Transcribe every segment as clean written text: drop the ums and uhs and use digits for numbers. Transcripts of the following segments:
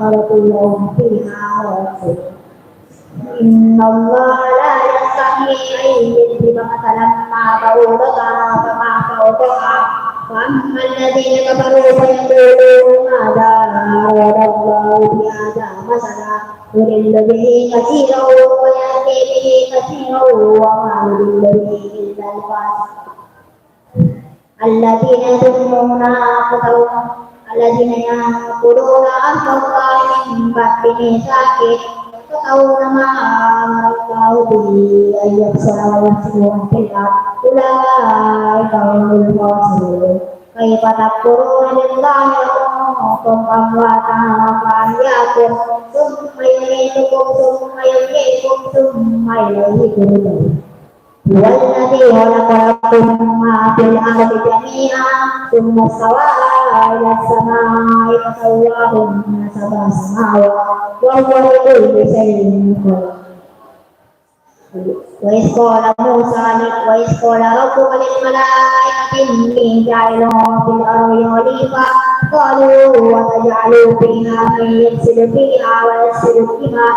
لهم فيها موت إن الله لا يستحي أن يضرب مثلا ما بعوضة فما فوقها فأما الذين كفروا فيقولون ماذا أراد الله بهذا مثلا يضل به كثيرا ويهدي به كثيرا وما يضل به إلا الفاسقين الذين يظنون أنفسهم الذين ينقضون عهد الله من بعد ميثاقه ويقطعون ما أمر الله به أن يبصر ويفسدون في الأرض أولئك هم الخاسرون كيف تكفرون بالله وكنتم أمواتا فأحياكم ثم يميتكم ثم يحييكم ثم إليه ترجعون هو الذي خلق لكم ما في الأرض جميعا ثم استوى إلى السماء فسواهن سبع سماوات وهو بكل شيء خبير وإذ قال ربك للملائكة إني جاعل في الأرض خليفة قالوا وتجعل فيها من يفسد فيها ويفسد الدماء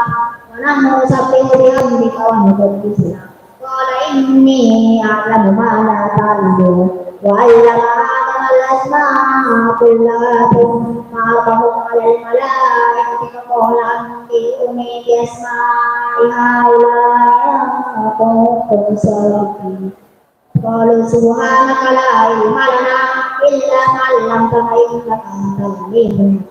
ونحن نسبح بحمدك ونقدس لك قال إني أعلم ما لا تعلمون وعلم آدم الأسماء كلها ثم عرضهم على الملائكة فقال أنبئوني بأسماء هؤلاء إن كنتم صادقين قالوا سبحانك لا علم لنا إلا ما علمتنا إنك أنت العليم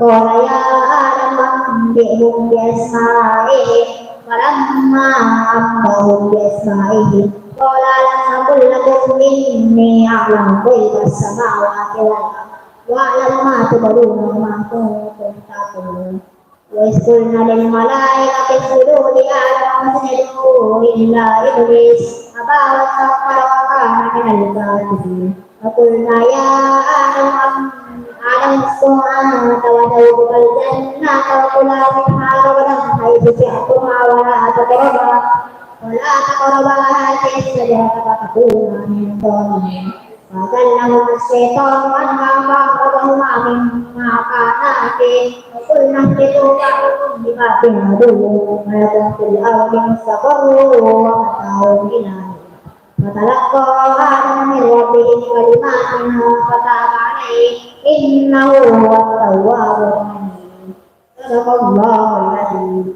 قال يا آدم أنبئهم بأسمائهم فلما أنبأهم بأسمائهم قال ألم أقل لكم إني أعلم غيب السماوات والأرض وأعلم ما تبدون وما كنتم تعملون وإذ قلنا للملائكة اسجدوا لآدم فسجدوا إلا إبليس أبى واستكبر وكان من الكافرين فقلنا يا آدم اسكن أنت وزوجك الجنة وكلا منها رغدا حيث شئتما ولا تقربا هذه الشجرة فتكونا من الظالمين فأزلهما الشيطان عنها فأخرجهما مما كانا فيه وقلنا اهبطوا بعضكم لبعض عدو ولكم في الأرض مستقر ومتاع إلى حين فتلقى آدم من ربه كلمات فتاب عليه إنه هو التواب الرحيم صدق الله العظيم.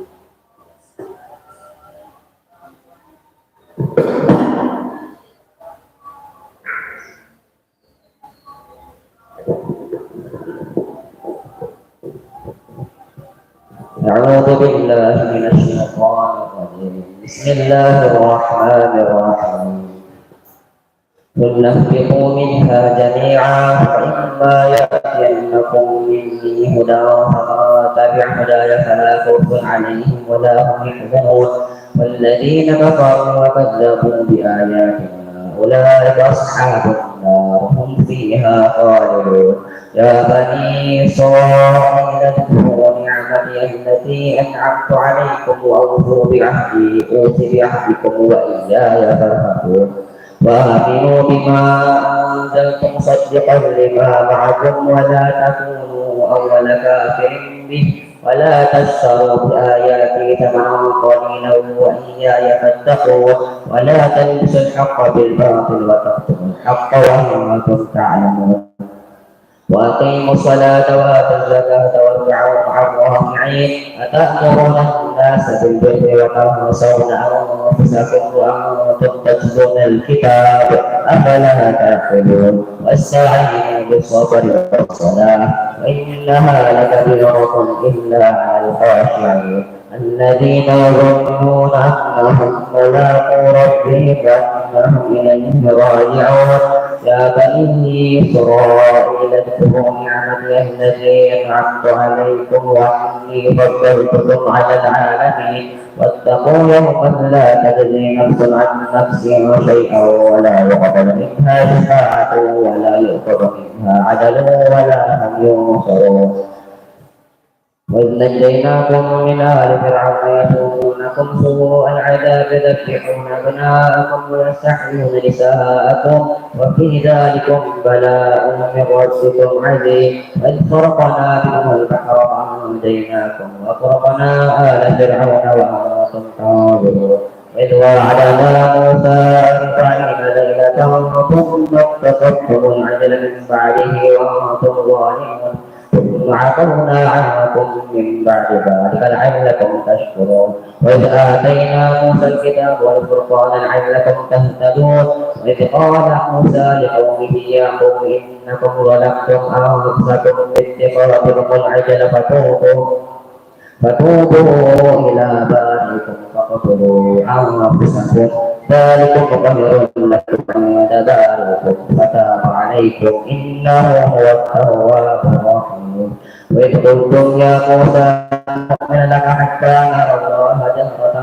أعوذ بالله من الشيطان الرجيم بسم الله الرحمن الرحيم قل اهبطوا منها جميعا فإما يأتينكم مني هدى فمن تبع هداي فلا خوف عليهم ولا هم يحزنون والذين كفروا وكذبوا بآياتنا أولئك أصحاب النار هم فيها خالدون يا بني إسرائيل اذكروا نعمتي التي أنعمت عليكم وأوفوا بعهدي أوف بعهدكم وإياي فارهبون وآمنوا بما أنزلت مصدقا لما معكم ولا تكونوا أول كافر به ولا تشتروا بآياتي ثمنا قليلا وإياي فاتقون ولا تلبسوا الحق بالباطل وتكتموا الحق وأنتم تعلمون وأقيموا الصلاة وآتوا الزكاة واركعوا مع الراكعين أتأمرون الناس بالبر وتنسون أنفسكم وأنتم تتلون الكتاب أفلا تعقلون واستعينوا بالصبر والصلاة وإنها لكبيرة إلا على الخاشعين الذين يظنون أنهم ملاقو ربهم وأنهم إليه راجعون يا بني إسرائيل اذكروا نعمتي التي أنعمت عليكم وأني فضلتكم على العالمين واتقوا يوما لا تجزي نفس عن نفس شيئا ولا يقبل منها شفاعة ولا يؤخذ منها عدل ولا هم ينصرون وإذ نجيناكم من آل فرعون يسومونكم سوء العذاب يذبحون أبناءكم ويستحيون نساءكم وفي ذلكم بلاء من ربكم عظيم إذ فرقنا بهم البحر ونجيناكم وأغرقنا آل فرعون وأنتم تنظرون إذ وعدنا موسى 40 ليلة ثم اتخذتم العجل من بعده وأنتم ظالمون ثم عفونا عنكم من بعد ذلك لعلكم تشكرون وإذ آتينا موسى الكتاب والفرقان لعلكم تهتدون وإذ قال موسى لقومه يا قوم إنكم ظلمتم أنفسكم باتخاذكم العجل فتوبوا إلى بارئكم فاقتلوا أنفسكم ذلكم خير لكم عند بارئكم فتاب عليكم إنه هو التواب الرحيم وإذ قلتم يا موسى نؤمن لك حتى نرى الله جهرة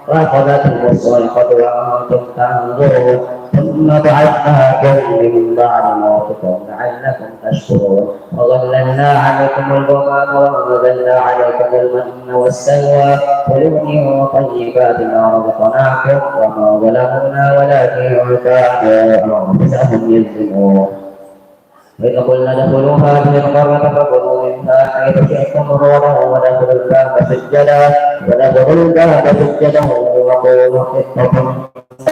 فأخذتهم الصاعقة وأنتم تنظرون ثم بعثناكم من بعد موتكم لعلكم تشكرون وظللنا عليكم الغمام وأنزلنا عليكم المن والسلوى كلوا من طيبات ما رزقناكم وما ظلمونا ولكن كانوا أنفسهم يظلمون وإذ قلنا ادخلوا هذه القرية فكلوا منها حيث شئتم رغدا ودخلوا الباب سجدا وقولوا حطة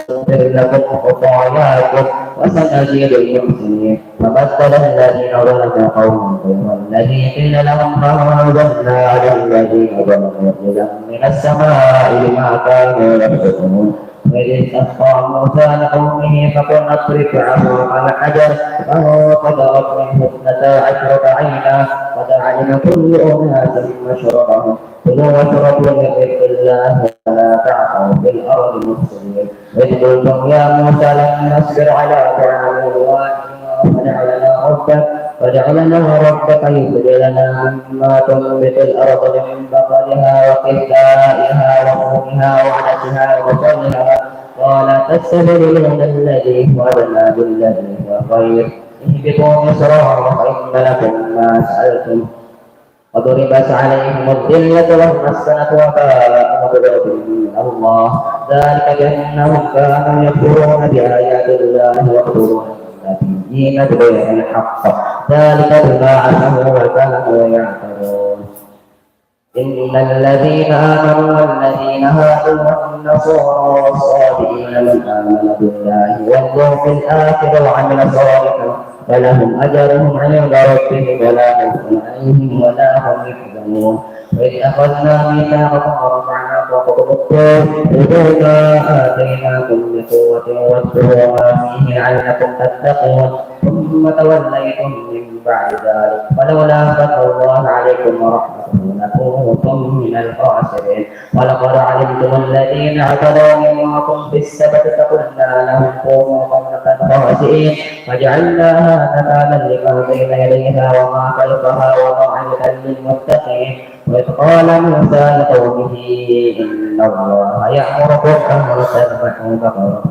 نغفر لكم خطاياكم وسنزيد المحسنين فبدل الذين ظلموا قوما غير الذي قيل لهم فأنزلنا على الذين ظلموا رجلا من السماء بما كانوا يفسقون وإذ استسقى موسى لقومه فقلنا اضرب بعصاك الحجر فانفجرت منه 12 عينا قد علم كل أناس مشربهم كلوا واشربوا من رزق الله ولا تعثوا في الأرض مفسدين وإذ قلتم يا موسى لن نصبر على طعام واحد فادع لنا ربك يخرج لنا مما تنبت الأرض من بقلها وقثائها وفومها وعدسها وبصلها قال تستبدلون الذي هو أدنى بالذي هو خير اهبطوا مصرا فإن لكم ما سألتم وضربت عليهم الذلة والمسكنة وباءوا بغضب من الله ذلك بأنهم كانوا يكفرون بآيات الله ويقتلون النبيين بغير الحق ذلك بما عصوا وكانوا يعتدون إن الذين آمنوا والذين هادوا والنصارى والصابئين من آمن بالله واليوم الآخر وعمل صالحا فلهم أجرهم عند ربهم ولا خوف عليهم ولا هم يحزنون وإذ أخذنا ميثاقكم ورفعنا فوقكم الطور خذوا ما آتيناكم بقوة واذكروا ما فيه لعلكم تتقون ثم توليتم من بعد ذلك فلولا فضل الله عليكم ورحمته لكنتم من الخاسرين ولقد علمتم الذين اعتدوا منكم في السبت فقلنا لهم كونوا قومة خاسئين فجعلناها نكالا لما بين يديها وما خلفها وموعظة للمتقين وإذ قال موسى لقومه إن الله يأمركم أن تذبحوا بقرة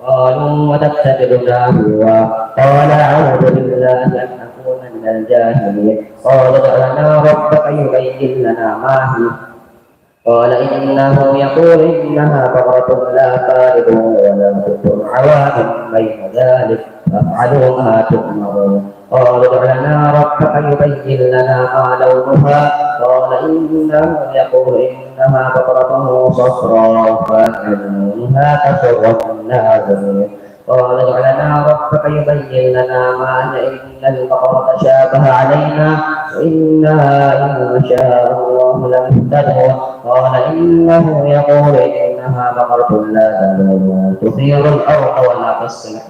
قالوا وتتخذنا هزوا قال أعوذ بالله أن أكون من الجاهلين قال ادع لنا ربك يبين لنا ما هي قال إنه يقول إنها بقرة لا فارض ولا بكر عوان بين ذلك فافعلوا ما تؤمرون قال ادع لنا ربك يبين لنا ما لونها قال إنه يقول إنها بقرة صفراء فاقع لونها تسر الناظرين قال ادع لنا ربك يبين لنا ما هي إن البقرة شابه علينا وإنا إن شاء الله لمهتدون قال إنه يقول إنها بقرة لا ذلول تثير الأرض ولا تصلح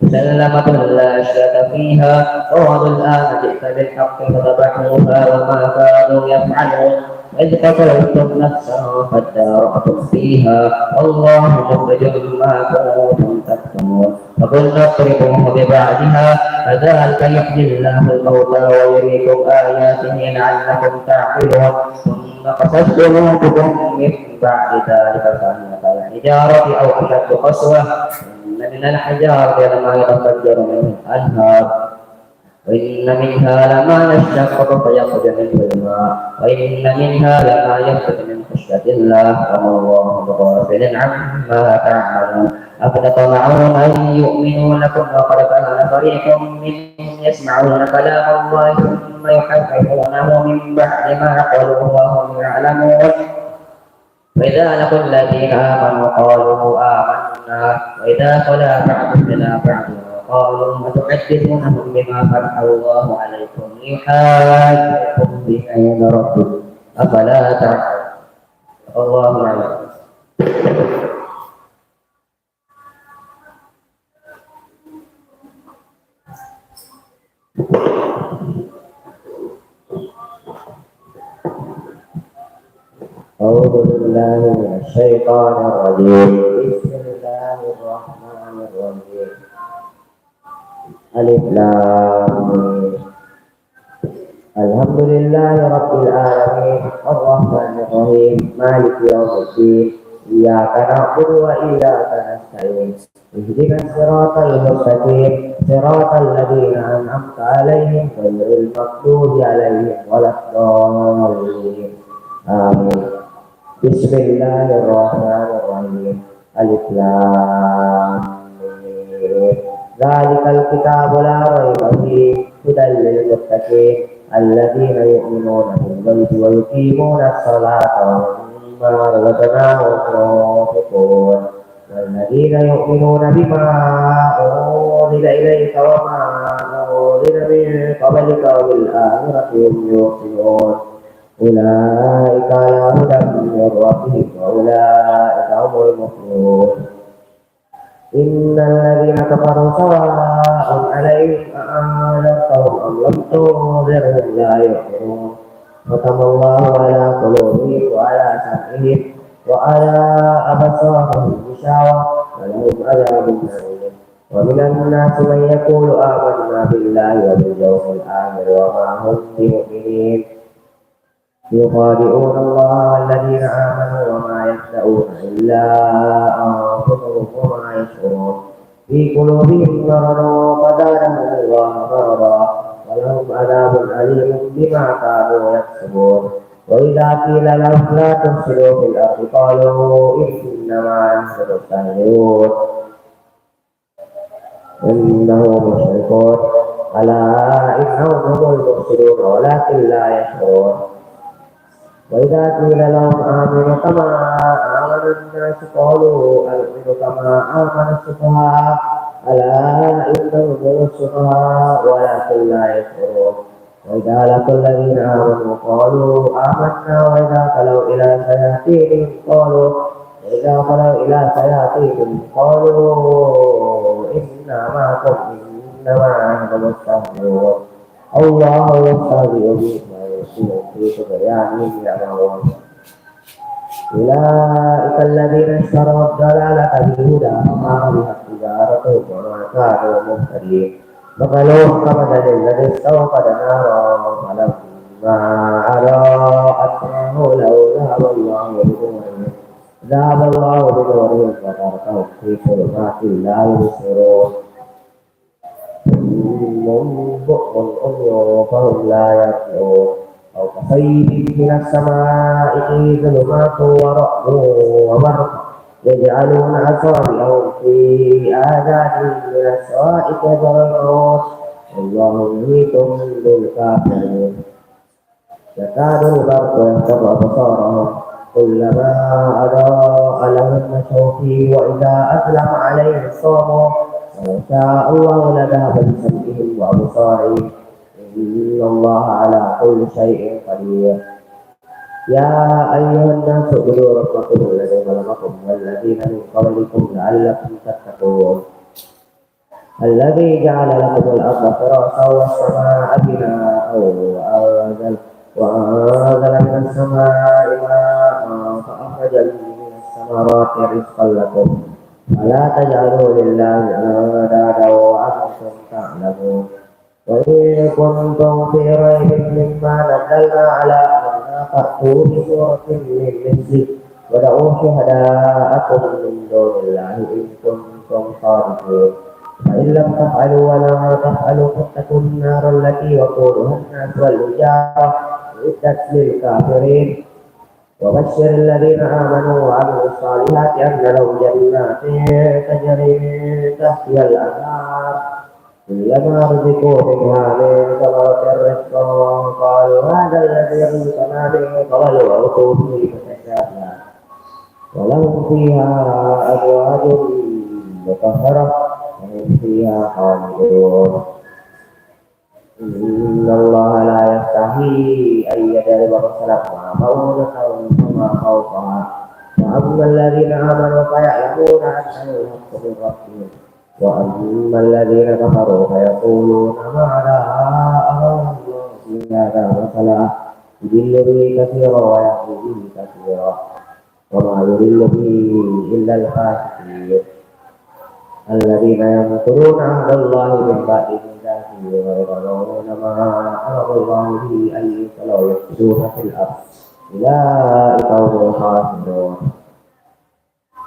مسلمة لا شك فيها قالوا الآن جئت بالحق فذبحوها وما كانوا يفعلون إذ قتلتم نفسا فادارأتم فيها والله مخرج ما كنتم تكتمون فقلنا اضربوه ببعدها فذلك يحيي الله الموتى ويريكم آياته لعلكم تعقلون ثم قست قلوبكم من بعد ذلك فهي كالحجارة أو أشد قسوة إن من الحجارة لما يتفجر منه الأنهار وإن منها لما يشقق فيخرج منه الماء وإن منها لما يخرج من خشية الله وما الله بغافل عما تعملون أفتطمعون أن يؤمنوا لكم وقد كان فريق منهم يسمعون كلام الله ثم يحرفونه من بعد ما عقلوه وهم يعلمون وإذا لقوا الذين آمنوا قالوا آمنا وإذا خلا بعضهم إلى بعض قالوا أتحدثونهم بما فتح الله عليكم ليحاجوكم به عند ربكم أفلا تعقلون الله أعلم. أعوذ بالله من الشيطان الرجيم بسم الله الرحمن الرحيم ألف لام ميم الحمد لله رب العالمين الرحمن الرحيم مالك يوم الدين إياك نعبد وإياك نستعين اهدنا الصراط المستقيم صراط الذين أنعمت عليهم غير المغضوب عليهم ولا الضالين آمين. بسم الله الرحمن الرحيم ألف لام ميم ذلك الكتاب لا ريب فيه هدى للمتقين الذين يؤمنون بالغيب ويقيمون الصلاة ومما رزقناهم ينفقون والذين يؤمنون بما أنزل إليك وما أنزل من قبلك وبالآخرة هم يوقنون أولئك على هدى من ربهم وأولئك هم المفلحون إن الذين كفروا سواء عليهم أأنذرتهم أم لم تنذرهم لا يؤمنون ختم الله على قلوبهم وعلى سمعهم وعلى أبصارهم غشاوة ولهم عذاب أليم ومن الناس من يقول آمنا بالله وباليوم الآخر وما هم بمؤمنين يخادعون الله والذين آمنوا وما يخدعون إلا أنفسهم وما يشعرون في قلوبهم مرض فزادهم الله مرضا ولهم عذاب أليم بما كانوا يكسبون وإذا قيل لهم لا تفسدوا في الأرض قالوا إنما نحن مستهزئون إنهم مشركون ألا إنهم هم المفسدون ولكن لا يشعرون وإذا قيل لهم آمنوا كما آمن الناس قالوا أنؤمن كما آمن السفهاء ألا إنهم هم السفهاء ولكن لا يشعرون وإذا لقوا الذين آمنوا قالوا آمنا وإذا خلوا إلى شياطينهم قالوا إنا معكم إنما نحن مستهزئون الله يستهزئ بهم في طغيانهم يعمهون أولئك الذين اشتروا الضلالة بالهدى فما ربحت تجارتهم وما كانوا مهتدين مثلهم كمثل الذي استوقد نارا فلما أضاءت ما حوله ذهب الله بنورهم وتركهم في ظلمات لا يبصرون بكم عمي فهم لا يرجعون أو كصيب من السماء في ظلمات ورعد وبرق يجعلون أصابعهم في آذانهم من الصواعق حذر الموت والله محيط بالكافرين يكاد البرق يخطف أبصارهم كلما أضاء لهم مشوا فيه وإذا أظلم عليهم صاموا ولو شاء الله لذهب بسمعهم وأبصارهم إن الله على كل شيء قدير يا أيها الناس اعبدوا ربكم الذي خلقكم والذين من قبلكم لعلكم تتقون الذي جعل لكم الأرض فراشا والسماء بناء وأنزل من السماء ماء فأخرج من الثمرات رزقا لكم فلا تجعلوا لله أندادا وأنتم تعلمون وإن كنتم في ريب مما نزلنا على عبدنا فأتوا بسورة من مثله ودعوا شهداءكم من دون الله إن كنتم صادقين فإن لم تفعلوا ولا تفعلوا فاتقوا النار التي وقودها الناس والحجارة أعدت للكافرين وبشر الذين آمنوا وعملوا الصالحات أن لهم جنات تجري من تحتها الأنهار كلما رزقوا منها من ثمرة رزقا قالوا هذا الذي رزقنا من قبل وأتوا به متشابها ولهم فيها أزواج مطهرة وهم فيها خالدون إن الله لا يستحيي أن يضرب مثلا ما بعوضة فما فوقها فأما الذين آمنوا فيعلمون أنه الحق من ربهم وأما الذين كفروا فيقولون ماذا أراد الله في هذا مثلا يضل به كثيرا ويهدي به كثيرا وما يضل به إلا الفاسقين الذين ينقضون عهد الله من بعد ميثاقه ويقرؤون ما أمر الله به أن يوصل ويفسدون في الأرض أولئك هم الخاسرون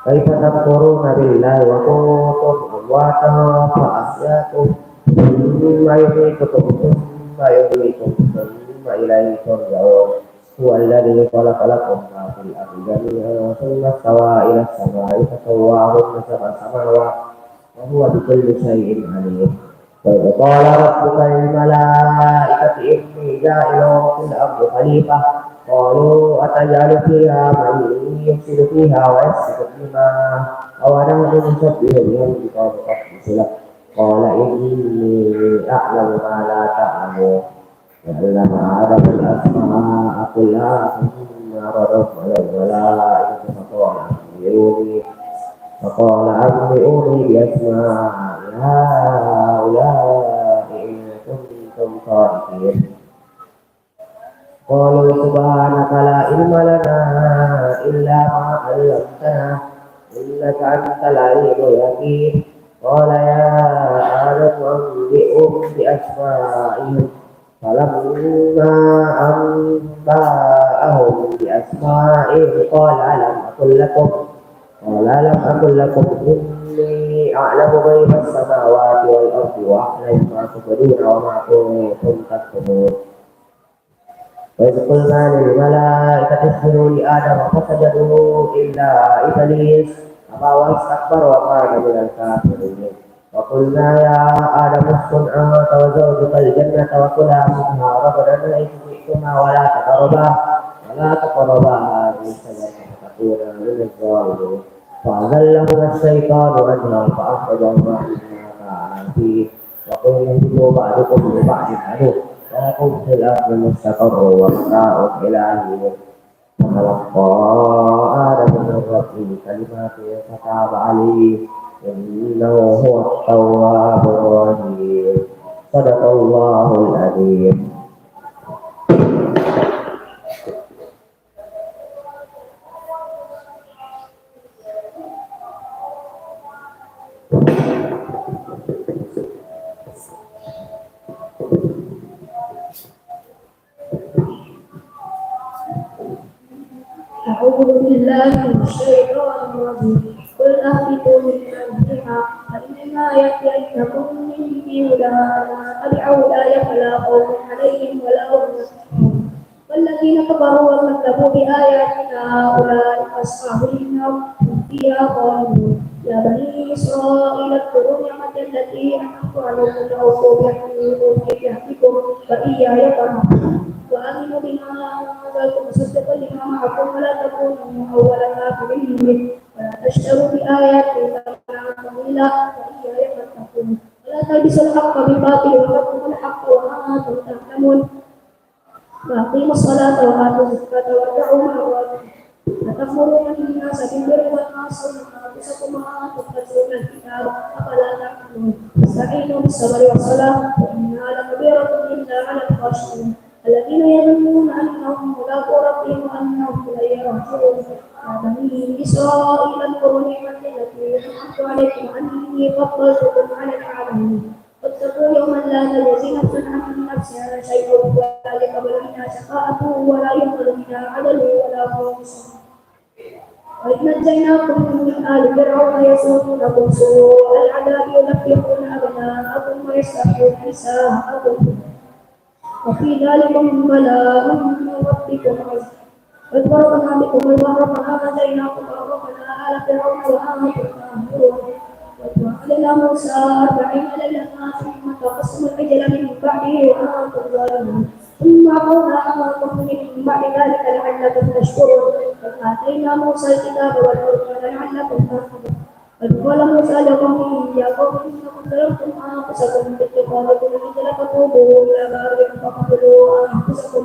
كيف تكفرون بالله وكنتم أمواتا فأحياكم ثم يميتكم ثم يحييكم ثم إليه ترجعون هو الذي خلق لكم ما في الأرض جميعا ثم استوى إلى السماء فسواهن سبع سماوات وهو بكل شيء عليم وإذ قال ربك للملائكة إني جاعل في الأرض خليفة قالوا أتجعل فيها من يفسد فيها ويسفك الدماء أونحن نسبح بحمدك ونقدس لك قال إني أعلم ما لا تعلمون وعلم آدم الأسماء كلها ثم عرضهم على الملائكة فقال أنبئوني بأسماء هؤلاء إن كنتم صادقين قالوا سبحانك لا علم لنا إلا ما علمتنا إنك أنت العليم الحكيم قال يا آدم أنبئهم بأسمائهم فلما أنبأهم بأسمائهم قال ألم أقل لكم إني أعلم غيب السماوات والأرض وأعلم ما تبدون وما كنتم تكتمون وإذ قلنا للملائكة اسجدوا لآدم فسجدوا إلا إبليس أبى واستكبر وكان من الكافرين وقلنا يا آدم اسكن أنت وزوجك الجنة وكلا منها رغدا حيث شئتما ولا تقربا هذه الشجرة فتكونا من الظالمين فأزلهما الشيطان عنها فأخرجهما مما كانا فيه وقلنا اهبطوا بعضكم لبعض عدو ولكم في الأرض مستقر ومتاع إلى حين فتلقى آدم من ربه كلمات فتاب عليه إنه هو التواب الرحيم صدق الله العظيم. أعوذ بالله من الشيطان الرجيم قل أهبطوا منها فإنما يأتينكم مني هدى أتبع هداي فلا خوف عليهم ولا هم يحزنون والذين كفروا وكذبوا بآياتنا أولئك أصحاب النار هم فيها خالدون يا بني إسرائيل اذكروا نعمتي التي أنعمت عليكم وأوفوا بعهدكم وإياي فارهبون وآمنوا بما أنزلت مصدقا لما معكم ولا تكونوا أول كافر به ولا تشتروا بآياتي ثمنا قليلا وإياي فاتقون ولا تلبسوا الحق بالباطل وتكتموا الحق وأنتم تعلمون وأقيموا الصلاة وآتوا الزكاة واركعوا مع الراكعين أتأمرون الناس بالبر وتنصرون أنفسكم وأنتم تتلون الكتاب أفلا تعقلون استعينوا بالصبر والصلاة وإنها لكبيرة إلا على الخاشعين الذين يظنون أنهم ملاقو ربهم وأنهم إليه راجعون يا بني إسرائيل اذكروا نعمتي التي أنعمت عليكم أني فضلتكم على العالمين واتقوا يوما لا تجزي نفس عن نفسها شيئا ولا يقبل منها شفاعة ولا يقبل منها عدل ولا هم ينصرون وإذ نجيناكم من آل فرعون يسومونكم سوء العذاب يذبحون أبناءكم ويستحيون نساءكم وفي ذلكم بلاء من ربكم عظيم. وإذ فرقنا بكم البحر فأنجيناكم وأغرقنا آل فرعون وأنتم تنظرون. واتل علينا موسى 40 ليلة ثم تقسم العجل من بعده وأنتم ظالمون ثم عفونا عنكم من بعد ذلك لعلكم تشكرون. وآتينا موسى الكتاب والحكمة لعلكم تهتدون. وإذ قال موسى لقومه يا قوم إنكم ظلمتم أنفسكم باتخاذكم العجل فتوبوا إلى بارئكم فاقتلوا أنفسكم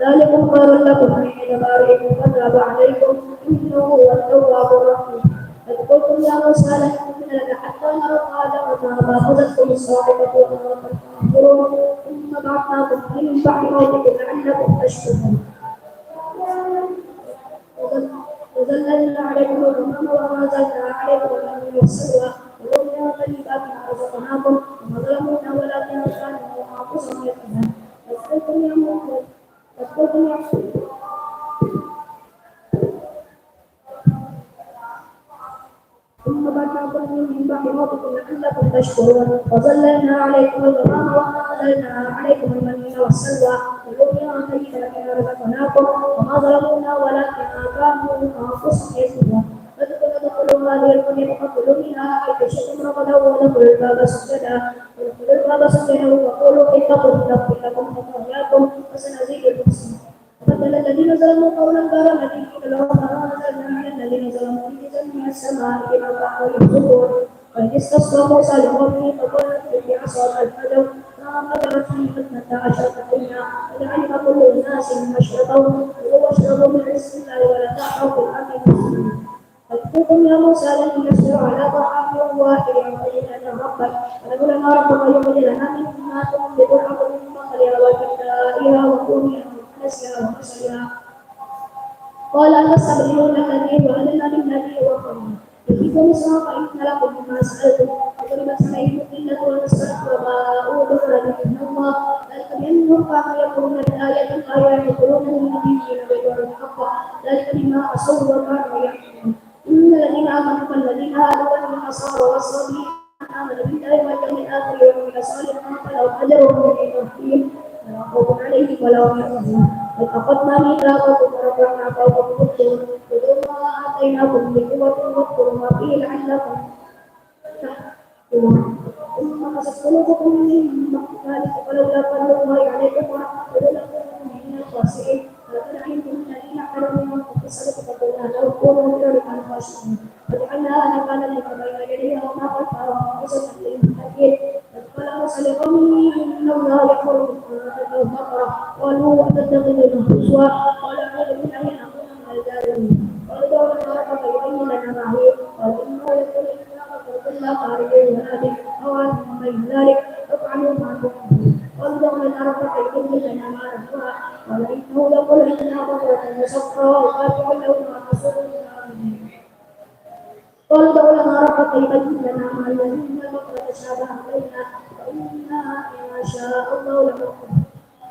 ذلكم خير لكم عند بارئكم فتاب عليكم إنه هو التواب الرحيم. إذ قلتم يا موسى لن نؤمن لك حتى نرى آدم فأخذتكم الصاعقة وأنتم تنظرون ثم بعثناكم من بعد موتكم لعلكم تشكرون. وظللنا عليكم الغمام وأنزلنا عليكم المن والسلوى وكلوا طيبات ما رزقناكم وما ظلمونا ولكن كانوا أنفسهم يظلمون. واذكركم يا موسى ثم بعثناكم من بعد موتكم لعلكم تشكرون. وظللنا عليكم الغمام وأنزلنا عليكم المن والسلوى وكلوا طيبات ما رزقناكم وما ظلمونا ولكن كانوا أنفسهم يظلمون. ادخلوا هذه القرية فادخلوا منها حيث شئتم رغدا وادخلوا الباب سجدا وقولوا حطة نغفر لكم خطاياكم وسنزيد المحسنين. فبدل الذين ظلموا قولا غير الذي قيل لهم فأنزلنا من الذين ظلموا رجزا من السماء بما كانوا يفسقون. وإذ استسقى موسى لقومه فقال اضرب بعصاك الحجر فانفجرت منه 12 عينا قد علم كل أناس مشربهم كلوا واشربوا من رزق الله ولا تعثوا في الأرض مفسدين. فاتقوا يا موسى لن نصبر على طعام واحد فادع لنا ربك فادع لنا ربك يخرج لنا مما تنبت الارض من بقلها وكدائها وفومها ونسلها وبصلها. قال أتستبدلون الذي هو أدنى بالذي هو خير يجيكم مصرا فإن لكم مما سألتم وضربت عليهم الذلة والمسكنة وباءوا بغضب من الله ذلك بأنهم كانوا يكفرون بآيات الله ويقولون للنبيين بغير الحق ذلك بما عصوا وكانوا يعملون. إن الذين آمنوا والذين هادوا والنصارى والصابئين آمنوا بالله واليوم الآخر وعملوا صالحا فلهم أجرهم عند ربهم ولا خوف عليهم ولا هم يحزنون. إذ أخذنا ميثاقكم ورفعنا فوقكم الطور خذوا ما آتيناكم بقوة واذكروا ما فيه لعلكم تتقون. ثم قست قلوبكم من ذلك فلولا فضل الله عليكم ورحمته لكنتم من الخاسرين. ولقد علمتم الذين اعتدوا منكم في السبت فقلنا لهم كونوا قردة خاسئين وجعلناها نكالا لما بين يديها وما خلفها وموعظة للمتقين. إذ قال موسى لقومه إن الله يأمر بالصلاة والبقرة قالوا أتتخذنا هزوا قال أعوذ بالله أن أكون من الجاهلين. قالوا ادع لنا ربك يبين لنا ما هي قال إنه يقول إنما كنا خارجين ولكن أوان بين ذلك افعلوا ما تؤمرون. قالوا ادع لنا ربك يبين لنا ما نهوها قال إنه يقول إنها بقرة صفراء فاتح لونها كسود قالوا ادع لنا ربك يبين لنا ما هي إن البقرة تشابه علينا وإنا إن شاء الله لمؤمنون.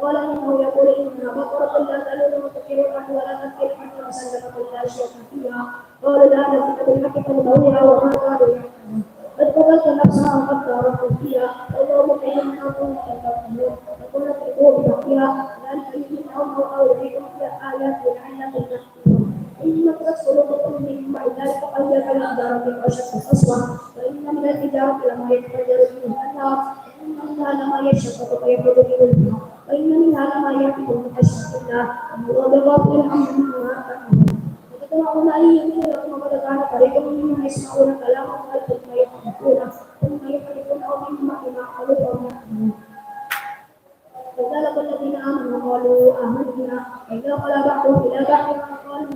قال إنه يقول إنها بقرة لا تلد وتثير الأرض ولا تسقي الحرث مسلمة لا شيء فيها قالوا لا نزل بالحق فنطوعها وما كانوا يعلمون. قد قتلت نفسها قد تاركوا فيها والله مخرج ما كنتم تكتمون فقلنا اتركوه بحقها ذلك يمنعهم الله يريكم في آيات لعلكم تهتدون. إن قست قلوبكم من بعد ذلك فقد جعل أحجاركم أشد قسوة وإن من الحجارة لما يتفجر منه الأنهار وإن منها لما يشقق فيخرج منه الماء وإن منها لما يهبط من خشية الله وما الله بغافل عما تعملون. وتتبعون أن يؤمنوا لكم وقد كان فريق منهم يسمعون كلام الله ثم يحرفونه من بعد ما قالوا وهم يعلمون. كذلك الذين آمنوا قالوا آمنا وإذا خلا بعضهم إلى بعض قالوا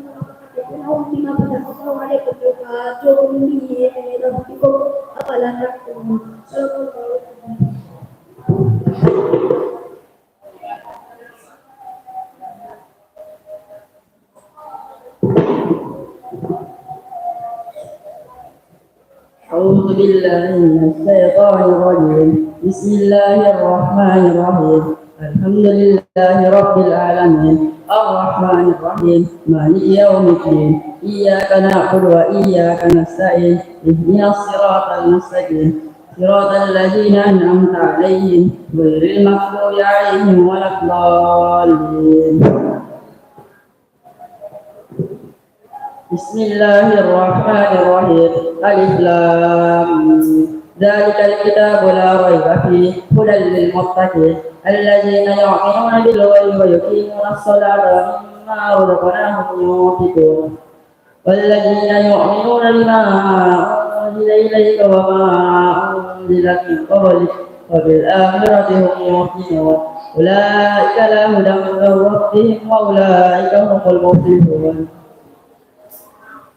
تحدثونهم بما فتح الله عليكم ليحاجوكم به عند ربكم أفلا تعقلون. صدق الله العظيم. أعوذ بالله من الشيطان الرجيم. بسم الله الرحمن الرحيم. الحمد لله رب العالمين الرحمن الرحيم مالك يوم الدين إياك نعبد وإياك نستعين اهدنا الصراط المستقيم صراط الذين أنعمت عليهم غير المغضوب عليهم ولا الضالين. بسم الله الرحمن الرحيم ألف لام ميم. ذلك الكتاب لا ريب فيه هدى للمتقين الذين يؤمنون بالغيب ويقيمون الصلاة ومما رزقناهم ينفقون والذين يؤمنون بما أنزل إليك وما أنزل من قبلك وبالآخرة هم يوقنون أولئك لا هدى من ربهم وأولئك هم المفلحون.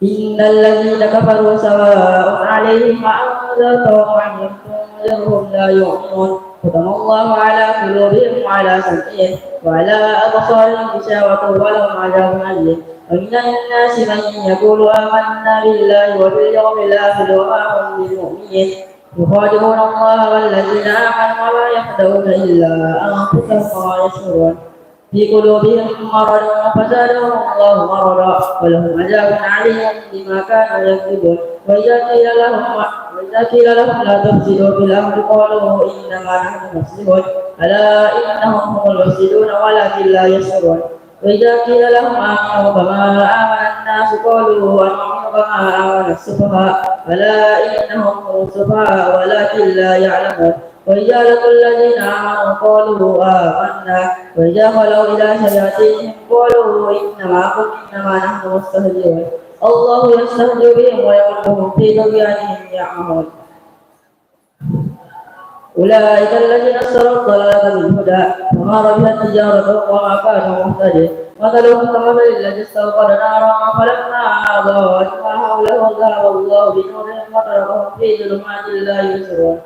إن الذين كفروا سواء عليهم أأنذرتهم أم لم تنذرهم لا يؤمنون ختم الله على قلوبهم وعلى سمعهم وعلى أبصارهم غشاوة ولهم عذاب أليم. ومن الناس من يقول آمنا بالله وباليوم الآخر وما هم بمؤمنين يخادعون الله والذين آمنوا وما يخدعون إلا أنفسهم وما يشعرون في قلوبهم مرض فزادهم الله مرضا ولهم عذاب عليم بما كانوا يكذبون. وإذا قيل لهم لا تفسدوا في الأرض قالوا إنما نحن مفسدون ألا إنهم هم المفسدون ولكن لا يشعرون. وإذا قيل لهم آمنوا كما آمن الناس قالوا ونؤمن كما آمن السفهاء ألا إنهم هم السفهاء ولكن لا يعلمون. وإذا لقوا الذين آمنوا قالوا آمنا وإذا خلوا إلى شياطينهم قالوا إنما نحن مستهزئون الله يستهزئ بهم ويمدهم في طغيانهم يعمهون. أولئك الذين اشتروا الضلالة بالهدى وما ربحت تجارتهم وما كانوا مهتدين. مثلهم كمثل الذي استوقد نارا فلما أضاءت ما حوله ذهب الله بنورهم وتركهم في ظلمات لا يبصرون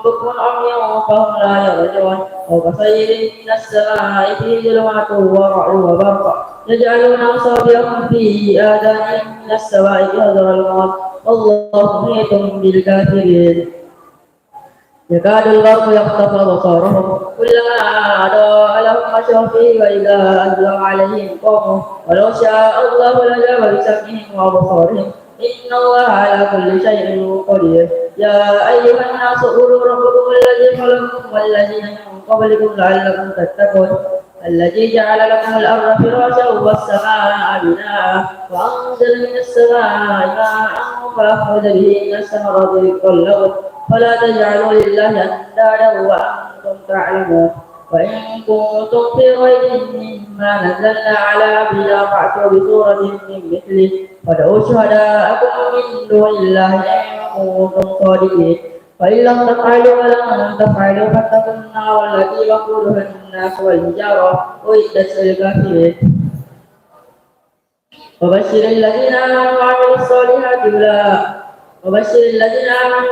بكم عمي فهم لا يرجعون وكصيب من السماء فيه ظلمات ورعد وبرق يجعلون أصابعهم في آذانهم من السواء حذر الموت والله محيط بالكافرين. يكاد البرق يخطف أبصارهم كلما أضاء لهم مشوا فيه وإذا أظلم عليهم قاموا ولو شاء الله لذهب بسمعهم وأبصارهم إن الله على كل شيء قدير. يا أيها الناس اعبدوا ربكم الذي خلقكم والذين من قبلكم لعلكم تتقون الذي جعل لكم الأرض فراشا والسماء بناء وأنزل من السماء ماء فأخرج به من الثمرات رزقا لكم فلا تجعلوا لله أندادا وأنتم تعلمون. وإن كنتم في ريب مما نزلنا على عبدنا فأتوا بسورة من مثله وادعوا شهداءكم من دون الله إن كنتم صادقين فإن لم تفعلوا ولن تفعلوا فاتقوا النار التي وقودها الناس والحجارة أعدت للكافرين. وبشر الذين آمنوا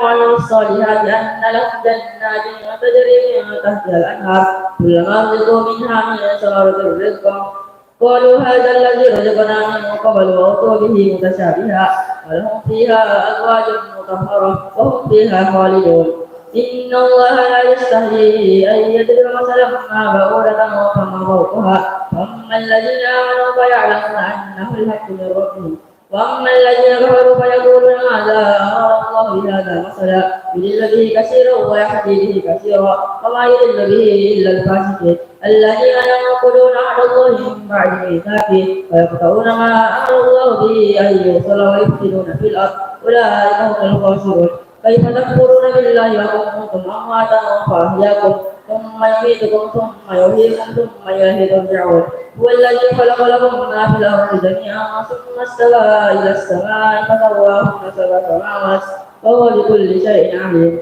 وعملوا الصالحات أن لهم جنات تجري من تحتها الأنهار كلما رزقوا منها من ثمرة رزقا قالوا هذا الذي رزقنا من قبل وأتوا به متشابها ولهم فيها أزواج مطهرة وهم فيها خالدون. إن الله لا يستحيي أن يضرب مثلا ما بعوضة فما فوقها فأما الذين آمنوا فيعلمون أنه الحق من ربهم وأما الذين كفروا فيقولون ماذا أراد الله بهذا مثلا يضل به كثيرا ويهدي به كثيرا وما يضل به إلا الفاسقين الذين ينقضون عهد الله من بعد ميثاقه ويقطعون ما أمر الله به أن يوصل ويفسدون في الأرض أولئك هم الخاسرون. كيف تكفرون بالله وكنتم أمواتا فأحياكم ثم يميتكم ثم يحييكم ثم إليه ترجعون. هو الذي خلق لكم ما في الأرض جميعا ثم استوى إلى السماء فسواهن سبع سماوات وهو بكل شيء عليم.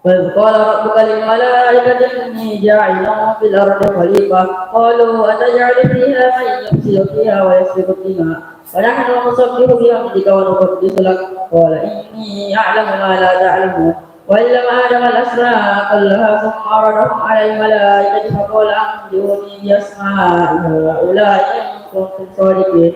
وإذ قال ربك للملائكة إني جاعل في الأرض خليفة قالوا أتجعل فيها من يفسد فيها ويسفك الدماء ونحن نسبح بحمدك ونقدس لك قال إني أعلم ما لا تعلمون. وعلم آدم الأسماء كلها ثم عرضهم على الملائكة فقال أنبئوني بأسماء هؤلاء إن كنتم صادقين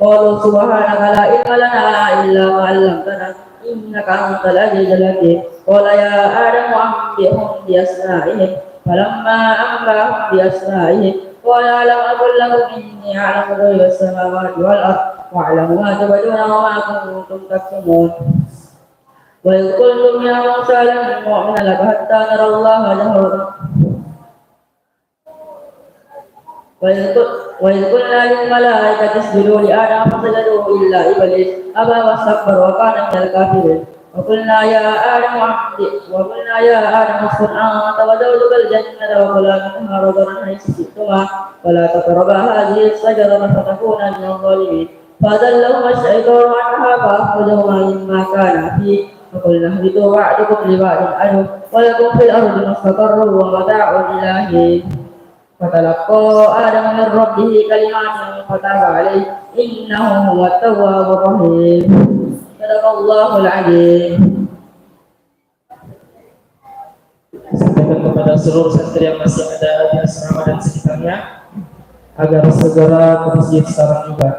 قالوا سبحانك لا علم لنا إلا ما علمتنا إنك أنت العزيز الحكيم قال يا آدم أنبئهم بأسمائهم فلما أنبأهم بأسمائهم قال ألم أقل لكم إني أعلم غيب السماوات والأرض وأعلم ما تبدون وما كنتم تكتمون وإذ قلتم يا موسى لن نؤمن لك حتى نرى الله جهرا وإذ قلنا للملائكة اسجدوا لآدم فسجدوا إلا إبليس أبى واستكبر وكان من الكافرين وقلنا يا آدم اسكن أنت وزوجك الجنة وكلا منها رغدا حيث شئتما ولا تقربا هذه الشجرة فتكونا من الظالمين فأذلهما الشيطان عنها فأخرجهما مما كانا فيه فقلنا اهبطوا بعضكم لبعض عدو ولكم في الأرض مستقر ومتاع إلى حين فتلقى آدم من ربه كلمات فتاب عليه إنه هو التواب الرحيم صدق الله العظيم. Sampaikan kepada seluruh santri yang masih ada di asrama dan sekitarnya agar segera ke masjid sekarang juga.